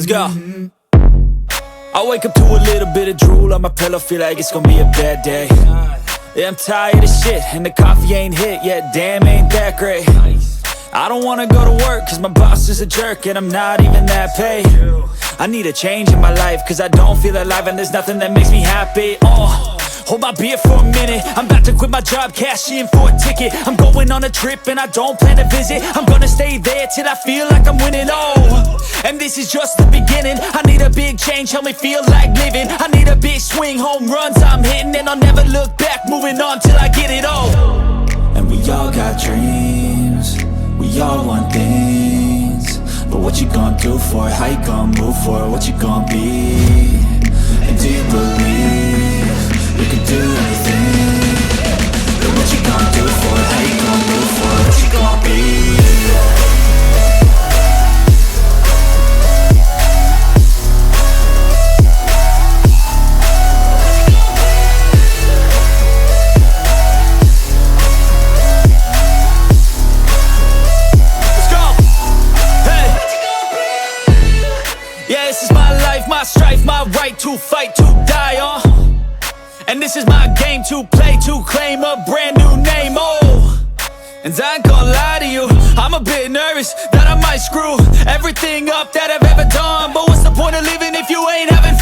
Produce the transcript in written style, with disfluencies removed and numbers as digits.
Let's go. I wake up to a little bit of drool on my pillow, feel like it's gonna be a bad day. Yeah, I'm tired of shit, and the coffee ain't hit yet, damn, ain't that great. I don't wanna go to work, cause my boss is a jerk, and I'm not even that paid. I need a change in my life, cause I don't feel alive, and there's nothing that makes me happy. Hold my beer for a minute, I'm about to quit my job, cash in for a ticket. I'm going on a trip and I don't plan to visit. I'm gonna stay there till I feel like I'm winning, and this is just the beginning. I need a big change, help me feel like living. I need a big swing, home runs I'm hitting, and I'll never look back, moving on till I get it all. And we all got dreams, we all want things, but what you gonna do for it? How you gonna move for it? What you gonna be? And do you believe you can do anything? But what you gonna do for it? How you gonna move for it? What you gonna be? My strife, my right to fight, to die on. And this is my game to play, to claim a brand new name, And I ain't gonna lie to you, I'm a bit nervous that I might screw everything up that I've ever done. But what's the point of living if you ain't having fun?